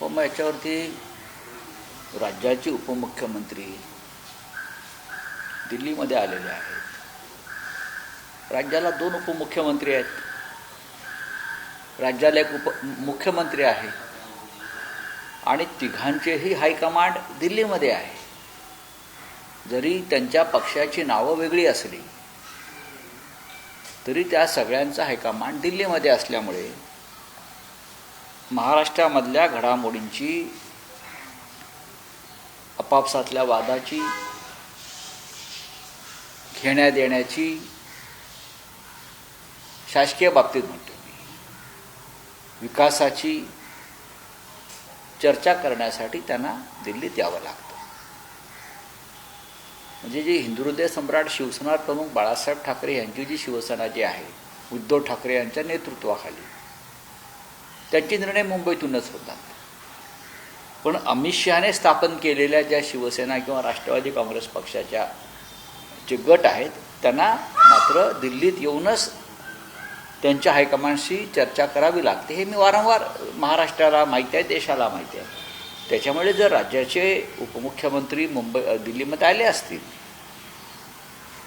हो, मग याच्यावरती राज्याचे उपमुख्यमंत्री दिल्लीमध्ये आलेले आहेत. राज्याला 2 उपमुख्यमंत्री आहेत, राज्याला एक मुख्यमंत्री आहे आणि तिघांचेही हायकमांड दिल्लीमध्ये आहे. जरी त्यांच्या पक्षाची नावं वेगळी असली तरी त्या सगळ्यांचा हायकमांड दिल्लीमध्ये असल्यामुळे महाराष्ट्रामधल्या घडामोडींची, आपापसातल्या वादाची, घेण्या देण्याची, शासकीय बाबतीत म्हणतो मी, विकासाची चर्चा करण्यासाठी त्यांना दिल्लीत यावं लागतं. म्हणजे जी हिंदुहृदय सम्राट शिवसेना प्रमुख बाळासाहेब ठाकरे यांची जी शिवसेना जी आहे, उद्धव ठाकरे यांच्या नेतृत्वाखाली, त्यांचे निर्णय मुंबईतूनच होतात. पण अमित शहाने स्थापन केलेल्या ज्या शिवसेना किंवा राष्ट्रवादी काँग्रेस पक्षाच्या जे गट आहेत त्यांना मात्र दिल्लीत येऊनच त्यांच्या हायकमांडशी चर्चा करावी लागते. हे मी वारंवार महाराष्ट्राला माहिती आहे, देशाला माहिती आहे. त्याच्यामुळे जर राज्याचे उपमुख्यमंत्री दिल्लीमध्ये आले असतील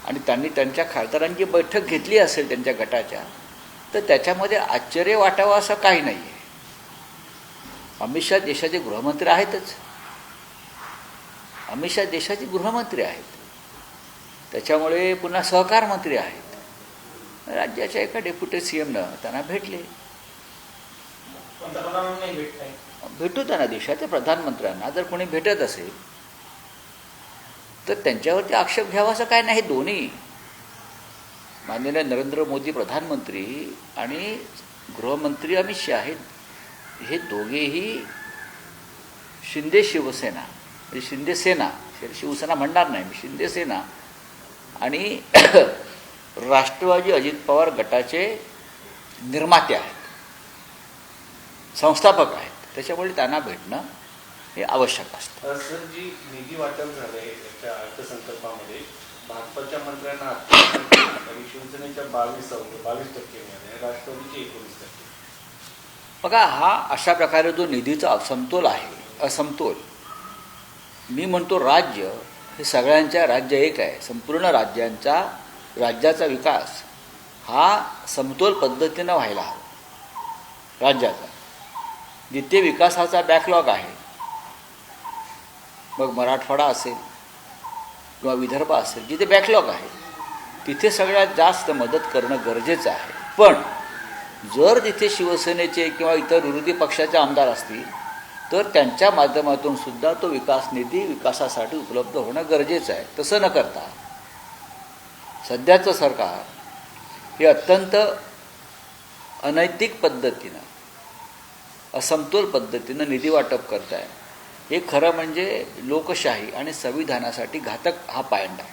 आणि त्यांनी त्यांच्या खासदारांची बैठक घेतली असेल त्यांच्या गटाच्या, तर त्याच्यामध्ये आश्चर्य वाटावं असं काही नाही आहे. अमित शहा देशाचे गृहमंत्री आहेतच. अमित शहा देशाचे गृहमंत्री आहेत, त्याच्यामुळे पुन्हा सहकार मंत्री आहेत. राज्याच्या एका डेप्युटी सीएमनं त्यांना भेटले. भेटू त्यांना, देशाच्या प्रधानमंत्र्यांना जर कोणी भेटत असेल तर त्यांच्यावरती आक्षेप घ्यावा असं काय नाही. दोन्ही माननीय नरेंद्र मोदी प्रधानमंत्री आणि गृहमंत्री अमित शहा आहेत, हे दोघेही शिंदे शिवसेना म्हणजे शिंदे सेना, शिवसेना म्हणणार नाही मी, शिंदे सेना आणि राष्ट्रवादी अजित पवार गटाचे निर्माते आहेत, संस्थापक आहेत. त्याच्यामुळे त्यांना भेटणं हे आवश्यक असतं. सर, जी निधी वाटप झालंय त्याच्या अर्थसंकल्पामध्ये भाजपच्या मंत्र्यांना आणि शिवसेनेच्या 22% मिळाले, राष्ट्रवादीचे 19%. बघा, हा अशा प्रकारे जो निधीचा असमतोल आहे, असमतोल, मी म्हणतो राज्य हे सगळ्यांच्या, राज्य एक आहे, संपूर्ण राज्याचा विकास हा समतोल पद्धतीनं व्हायला हवा. राज्याचा जिथे विकासाचा बॅकलॉग आहे, मग मराठवाडा असेल किंवा विदर्भ असेल, जिथे बॅकलॉग आहे तिथे सगळ्यात जास्त मदत करणं गरजेचं आहे. पण जर तिथे शिवसेनेचे किंवा इतर विरोधी पक्षाचे आमदार असतील तर त्यांच्या माध्यमातून सुद्धा तो विकास निधी विकासासाठी उपलब्ध होणं गरजेचं आहे. तसं न करता सध्याचं सरकार हे अत्यंत अनैतिक पद्धतीनं, असमतोल पद्धतीनं निधी वाटप करत आहे. हे खरं म्हणजे लोकशाही आणि संविधानासाठी घातक हा पायंडा आहे.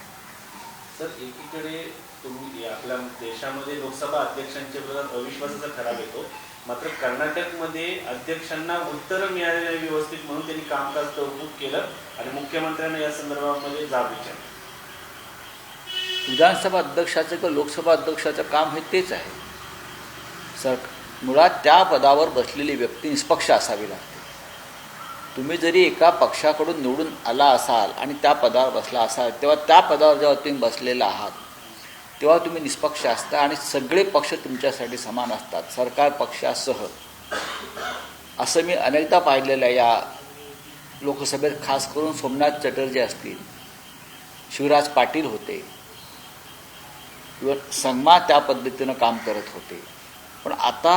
सर, एकीकडे तुम्ही आपल्या देशामध्ये लोकसभा अध्यक्षांच्या विरोधात अविश्वासाचा ठराव येतो, मात्र कर्नाटकमध्ये अध्यक्षांना उत्तर मिळाले नाही व्यवस्थित म्हणून त्यांनी कामकाज तहकूब केलं आणि मुख्यमंत्र्यांना या संदर्भामध्ये जाब विचारला. विधानसभा अध्यक्षाचं किंवा लोकसभा अध्यक्षाचं काम हे तेच आहे. मुळात त्या पदावर बसलेली व्यक्ती निष्पक्ष असावी लागते. तुम्ही जरी एका पक्षाकडून निवडून आला असाल आणि त्या पदावर बसला असाल, तेव्हा त्या पदावर जेव्हा तुम्ही बसलेला आहात तेव्हा तुम्ही निष्पक्ष असता आणि सगळे पक्ष तुमच्यासाठी समान असतात, सरकार पक्षासह. असं मी अनेकदा पाहिलेलं आहे. या लोकसभेत खास करून सोमनाथ चटर्जी असतील, शिवराज पाटील होते, किंवा संगमा त्या पद्धतीनं काम करत होते. पण आता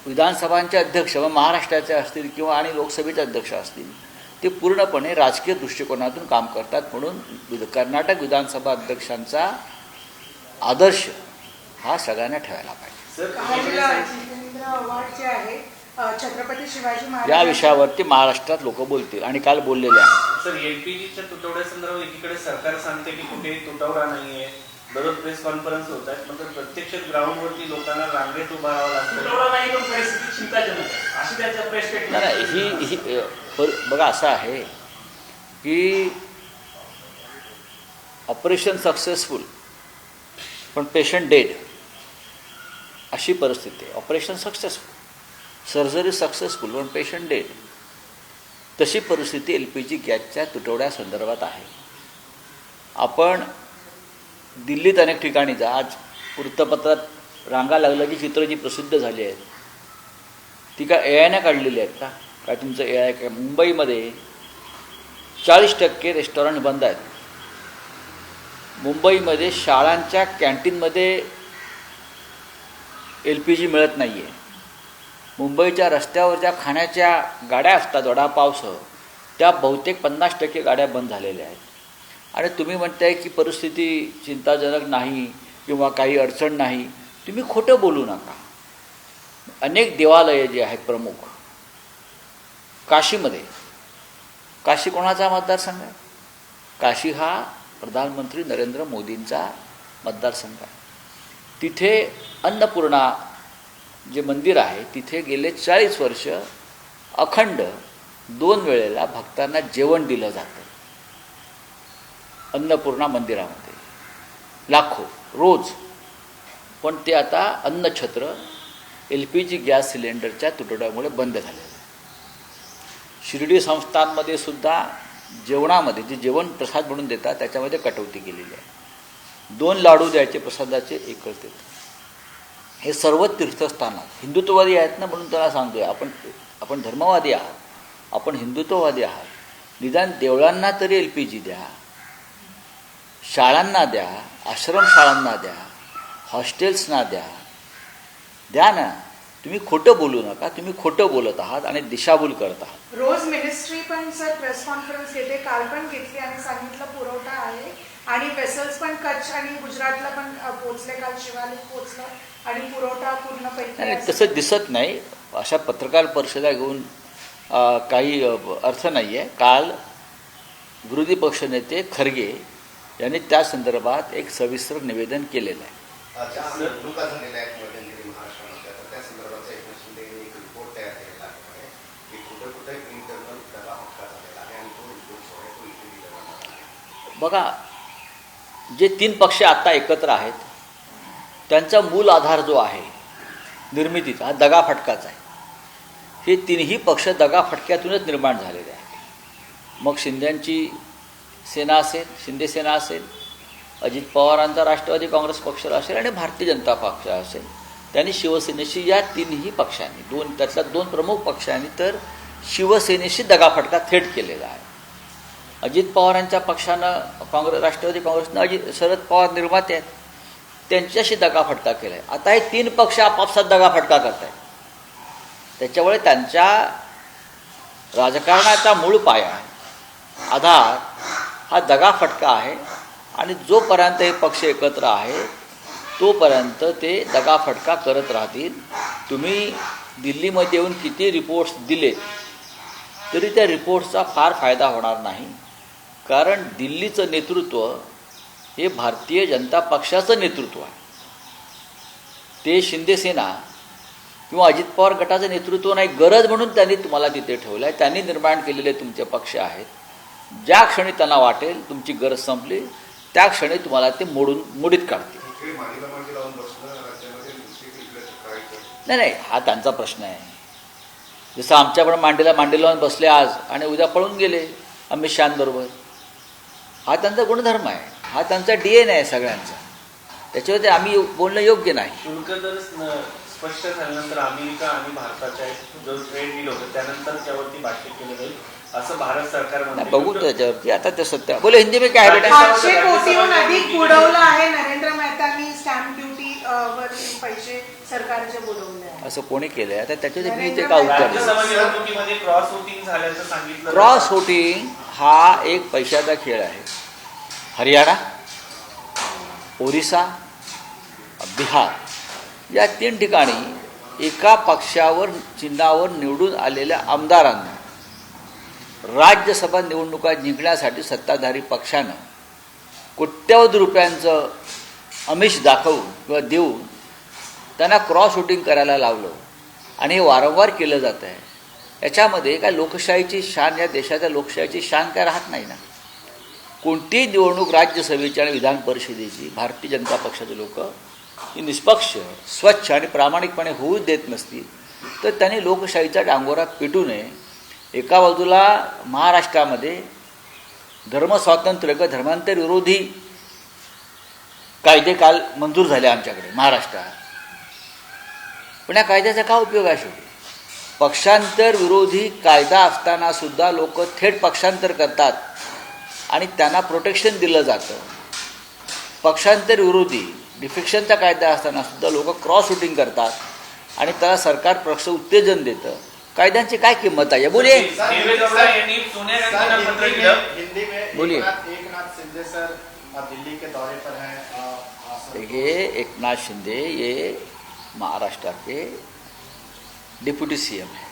विधानसभांचे अध्यक्ष व महाराष्ट्राचे असतील किंवा आणि लोकसभेचे अध्यक्ष असतील, ते पूर्णपणे राजकीय दृष्टिकोनातून काम करतात. म्हणून कर्नाटक विधानसभा अध्यक्षांचा आदर्श हा सगळ्यांना ठेवायला पाहिजे. छत्रपती शिवाजी महाराज या विषयावरती महाराष्ट्रात लोक बोलतील आणि काल बोललेले आहेत. सर, एलपीजीच्या तुटवड्यासंदर्भात एकीकडे सरकार सांगते की कुठे तुटवडा नाहीये, दररोज प्रेस कॉन्फरन्स होत आहेत, मात्र प्रत्यक्षात ग्राउंडवरती लोकांना रांगेत उभं राहावं लागतं. बघा, असं आहे की ऑपरेशन सक्सेसफुल पण पेशंट डेड अशी परिस्थिती आहे. ऑपरेशन सक्सेसफुल सर्जरी सक्सेसफुल पण पेशंट डेड. तशी परिस्थिती LPG गॅसच्या तुटवड्यासंदर्भात आहे. आपण दिल्लीत अनेक ठिकाणी जा, आज वृत्तपत्रात रांगा लागल्याची चित्र जी प्रसिद्ध झाली आहेत ती का AI काढलेली आहेत का? काय तुमचं AI काय? मुंबईमध्ये 40% रेस्टॉरंट बंद आहेत. मुंबईमध्ये शाळांच्या कॅन्टीनमध्ये LPG मिळत नाही आहे. मुंबईच्या रस्त्यावर ज्या खाण्याच्या गाड्या असतात वडापावसह त्या बहुतेक 50% गाड्या बंद झालेल्या आहेत. आणि तुम्ही म्हणताय की परिस्थिती चिंताजनक नाही किंवा काही अडचण नाही. तुम्ही खोटं बोलू नका. अनेक देवालये जे आहेत प्रमुख काशीमध्ये, काशी कोणाचा मतदारसंघ आहे? काशी हा प्रधानमंत्री नरेंद्र मोदींचा मतदारसंघ आहे. तिथे अन्नपूर्णा जे मंदिर आहे तिथे गेले 40 वर्ष अखंड 2 वेळेला भक्तांना जेवण दिलं जातं. अन्नपूर्णा मंदिरामध्ये लाखो रोज. पण ते आता अन्नछत्र LPG गॅस सिलेंडरच्या तुटवड्यामुळे बंद झालेलं आहे. शिर्डी संस्थांमध्ये सुद्धा जेवणामध्ये जे जेवण प्रसाद म्हणून देतात त्याच्यामध्ये कटौती केलेली आहे. 2 लाडू द्यायचे प्रसादाचे, एकच देतात. हे सर्व तीर्थस्थानात हिंदुत्ववादी आहेत ना, म्हणून त्याला सांगतोय आपण धर्मवादी आहात, आपण हिंदुत्ववादी आहात. निदान देवळांना तरी LPG द्या, शाळांना द्या, आश्रमशाळांना द्या, हॉस्टेल्सना द्या ना. तुम्ही खोटं बोलू नका. तुम्ही खोटं बोलत आहात आणि दिशाभूल करत आहात. रोज मिनिस्ट्री पण सर प्रेस कॉन्फरन्स घेते, काल पण घेतली आणि सांगितलं पुरवठा आहे आणि वेसल्स पण कच्छ आणि गुजरातला पण पोहोचले, काल शिवालिक पोहोचलं आणि पुरवठा पूर्णपैकी नाही, तसं दिसत नाही. अशा पत्रकार परिषदा घेऊन काही अर्थ नाही आहे. काल विरोधी पक्षनेते खरगे यांनी त्या संदर्भात एक सविस्तर निवेदन केलेलं आहे. निवडणुका झालेल्या आहेत मध्यंतरी महाराष्ट्रामध्ये, तर त्या संदर्भाचा एकनाथ शिंदे यांनी एक रिपोर्ट तयार केलेला आहे की कुठे कुठे इंटरनल त्याला हक्का झालेला आहे आणि तो रिपोर्ट जो आहे तो इथे दिला जाणार आहे. बघा, जे 3 पक्ष आत्ता एकत्र आहेत त्यांचा मूल आधार जो आहे निर्मितीचा, हा दगाफटकाच आहे. हे 3ही पक्ष दगाफटक्यातूनच निर्माण झालेले आहेत. मग शिंदेची सेना असेल, शिंदे सेना असेल, अजित पवारांचा राष्ट्रवादी काँग्रेस पक्ष असेल आणि भारतीय जनता पक्ष असेल, त्यांनी शिवसेनेशी या 3ही पक्षांनी त्यातल्या 2 प्रमुख पक्षांनी तर शिवसेनेशी दगाफटका थेट केलेला आहे. अजित पवारांच्या पक्षानं राष्ट्रवादी काँग्रेसनं शरद पवार निर्माते आहेत त्यांच्याशी दगाफटका केला आहे. आता हे 3 पक्ष आपापसात दगाफटका करत आहेत. त्याच्यामुळे त्यांच्या राजकारणाचा मूळ पाया आधार हा दगाफटका आहे. आणि जोपर्यंत हे पक्ष एकत्र आहे तोपर्यंत ते दगाफटका करत राहतील. तुम्ही दिल्लीमध्ये येऊन किती रिपोर्ट्स दिले तरी त्या रिपोर्ट्सचा फार फायदा होणार नाही. कारण दिल्लीचं नेतृत्व हे भारतीय जनता पक्षाचं नेतृत्व आहे. ते शिंदेसेना किंवा अजित पवार गटाचं नेतृत्व नाही. गरज म्हणून त्यांनी तुम्हाला तिथे ठेवलं आहे. त्यांनी निर्माण केलेले तुमचे पक्ष आहेत. ज्या क्षणी त्यांना वाटेल तुमची गरज संपली त्या क्षणी तुम्हाला ते मोडीत काढतील. नाही, हा त्यांचा प्रश्न आहे. जसं आमच्याकडे मांडीला लावून बसले आज आणि उद्या पळून गेले अमित शहांबरोबर. हा त्यांचा गुणधर्म आहे, हा त्यांचा DNA आहे सगळ्यांचा. त्याच्यावरती आम्ही बोलणं योग्य नाही. शुल्क दर स्पष्ट झाल्यानंतर अमेरिका आणि भारताच्या जो ट्रेड डील होतं त्यानंतर त्यावरती भाष्य केलं जाईल असं भारत सरकार म्हणते. बघू त्याच्यावरती. आता ते सत्य बोले हिंदी में काय बेटा. 500 कोटीहून अधिक बुडवलं आहे नरेंद्र मेहतांनी. स्टॅम्प ड्युटी वर पैसे सरकारचे बुडवले आहे असं कोणी केलंय? आता त्याच्यावर मी ते का उत्तर राज्यसभा निवडणुकीमध्ये क्रॉस वोटिंग झाल्याचं सांगितलं. क्रॉस वोटिंग हा एक पैशाचा खेळ आहे. हरियाणा, ओरिसा, बिहार या 3 ठिकाणी एका पक्षावर चिन्हावर निवडून आलेल्या आमदारांना राज्यसभा निवडणुका जिंकण्यासाठी सत्ताधारी पक्षानं कोट्यवधी रुपयांचं आमिष दाखवून किंवा देऊन त्यांना क्रॉस वोटिंग करायला लावलं. आणि हे वारंवार केलं जात आहे. याच्यामध्ये काय लोकशाहीची शान, या देशाच्या लोकशाहीची शान काय राहत नाही ना. कोणतीही निवडणूक राज्यसभेची आणि विधान परिषदेची भारतीय जनता पक्षाचे लोक ही निष्पक्ष, स्वच्छ आणि प्रामाणिकपणे होऊ देत नसतील तर त्यांनी लोकशाहीचा डांगोरा पिटू नये. एका बाजूला महाराष्ट्रामध्ये धर्मस्वातंत्र्य किंवा धर्मांतर विरोधी कायदे काल मंजूर झाले आमच्याकडे महाराष्ट्रात, पण या कायद्याचा काय उपयोग आहे? शेवटी पक्षांतर विरोधी कायदा असताना सुद्धा लोक थेट पक्षांतर करतात आणि त्यांना प्रोटेक्शन दिलं जातं. पक्षांतर विरोधी डिफेक्शनचा कायदा असताना सुद्धा लोक क्रॉस वोटिंग करतात आणि त्याला सरकार पक्ष उत्तेजन देतं. कायद्यांची काय किंमत आहे? बोलिए. देवेगौडा यांनी सोनिया गांधींना पत्र लिहिलं. हिंदी में बोलिए. एकनाथ शिंदे सर दिल्ली के दौरे पर हैं. देखिए, एकनाथ शिंदे ये महाराष्ट्र के डिप्टी सीएम है.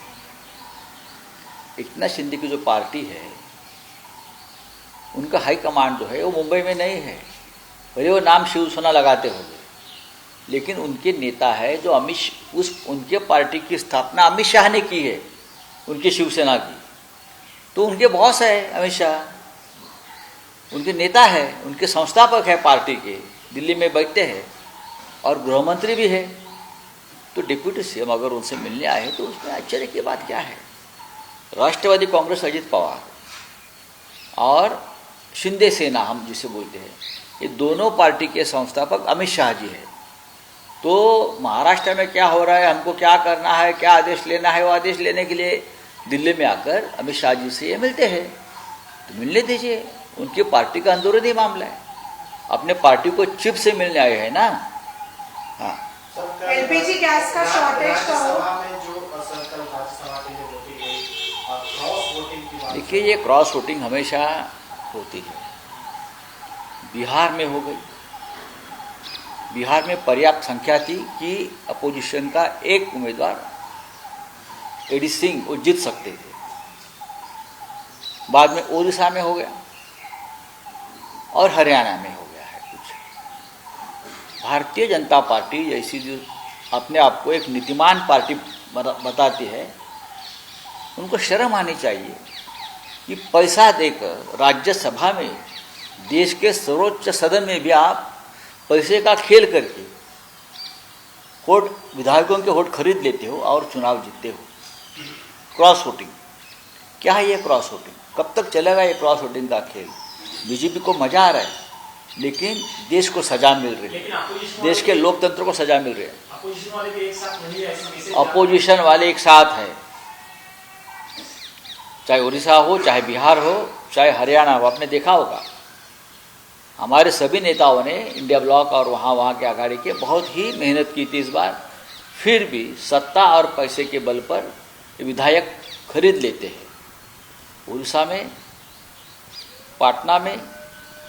एकनाथ शिंदे की जो पार्टी है उनका हाई कमांड जो है वो मुंबई में नहीं है. भले वो नाम शिवसेना लगाते होंगे, लेकिन उनके नेता है जो उनके पार्टी की स्थापना अमित शाह ने की है, उनकी शिवसेना की. तो उनके बॉस है अमित शाह, उनके नेता है, उनके संस्थापक है पार्टी के, दिल्ली में बैठते हैं और गृहमंत्री भी है. तो डिप्यूटी सीएम अगर उनसे मिलने आए तो उसमें आश्चर्य की बात क्या है? राष्ट्रवादी कांग्रेस अजित पवार और शिंदे सेना हम जिसे बोलते हैं, ये दोनों पार्टी के संस्थापक अमित शाह जी है. तो महाराष्ट्र में क्या हो रहा है, हमको क्या करना है, क्या आदेश लेना है, वो आदेश लेने के लिए दिल्ली में आकर अमित शाह जी से ये मिलते हैं. तो मिलने दीजिए, उनकी पार्टी का अंदरूनी मामला है. अपने पार्टी को चिप से मिलने आए हैं ना. हाँ, एलपीजी गैस का शॉर्टेज का हो. देखिए, ये क्रॉस वोटिंग हमेशा होती है. बिहार में हो गई. बिहार में पर्याप्त संख्या थी कि अपोजिशन का एक उम्मीदवार एडी सिंह वो जीत सकते थे. बाद में ओडिशा में हो गया और हरियाणा में हो गया है कुछ. भारतीय जनता पार्टी जैसी जो अपने आप को एक नीतिमान पार्टी बताती है, उनको शर्म आनी चाहिए कि पैसा देकर राज्यसभा में, देश के सर्वोच्च सदन में भी आप पैसे का खेल करके वोट, विधायकों के वोट खरीद लेते हो और चुनाव जीतते हो. क्रॉस वोटिंग क्या है? ये क्रॉस वोटिंग कब तक चलेगा? ये क्रॉस वोटिंग का खेल. बीजेपी को मजा आ रहा है, लेकिन देश को सजा मिल रही है, देश के लोकतंत्र को सजा मिल रही है. अपोजिशन वाले एक साथ है, चाहे उड़ीसा हो, चाहे बिहार हो, चाहे हरियाणा हो. आपने देखा होगा हमारे सभी नेताओं ने इंडिया ब्लॉक और वहाँ के अघाड़ी के बहुत ही मेहनत की थी इस बार. फिर भी सत्ता और पैसे के बल पर विधायक खरीद लेते हैं. उड़ीसा में, पटना में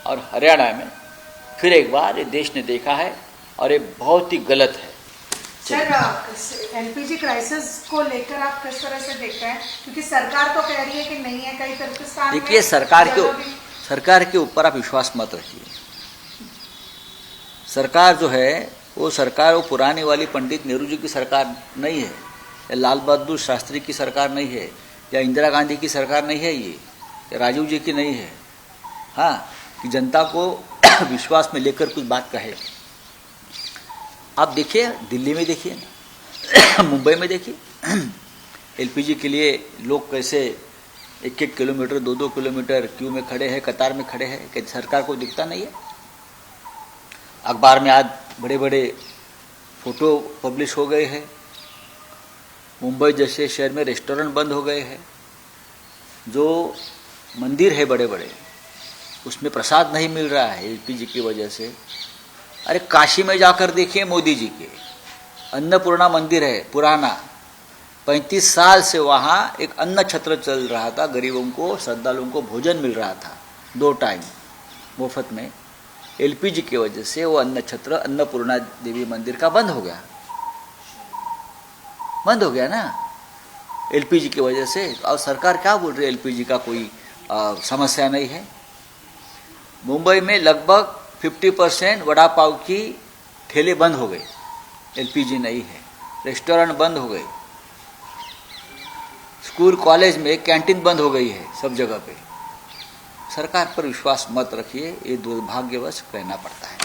और हरियाणा में फिर एक बार ये देश ने देखा है और ये बहुत ही गलत है. सर, एलपीजी क्राइसिस को लेकर आप किस तरह से देखते हैं? क्योंकि सरकार तो कह रही है कि नहीं है, कई तुर्किस्तान. देखिए, सरकार के ऊपर आप विश्वास मत रखिए. सरकार जो है वो पुरानी वाली पंडित नेहरू जी की सरकार नहीं है, या लाल बहादुर शास्त्री की सरकार नहीं है, या इंदिरा गांधी की सरकार नहीं है, ये राजीव जी की नहीं है. हाँ, कि जनता को विश्वास में लेकर कुछ बात कहे. आप देखिए, दिल्ली में देखिए, मुंबई में देखिए, एलपीजी के लिए लोग कैसे 1-1 किलोमीटर 2-2 किलोमीटर क्यू में खड़े हैं, कतार में खड़े हैं. कि सरकार को दिखता नहीं है? अखबार में आज बड़े बड़े फोटो पब्लिश हो गए हैं. मुंबई जैसे शहर में रेस्टोरेंट बंद हो गए हैं. जो मंदिर है बड़े बड़े, उसमें प्रसाद नहीं मिल रहा है एलपीजी की वजह से. अरे काशी में जाकर देखिए, मोदी जी के अन्नपूर्णा मंदिर है पुराना, 35 साल से वहाँ एक अन्न छत्र चल रहा था. गरीबों को, श्रद्धालुओं को भोजन मिल रहा था 2 टाइम मुफ्त में. एलपीजी की वजह से वो अन्न छत्र, अन्नपूर्णा देवी मंदिर का बंद हो गया ना, एलपीजी की वजह से. और सरकार क्या बोल रही है? एलपीजी का कोई समस्या नहीं है. मुंबई में लगभग 50% वड़ा पाव की ठेले बंद हो गए, एलपीजी नहीं है. रेस्टोरेंट बंद हो गए, स्कूल कॉलेज में कैंटीन बंद हो गई है सब जगह पे. सरकार पर विश्वास मत रखिए, ये दुर्भाग्यवश कहना पड़ता है.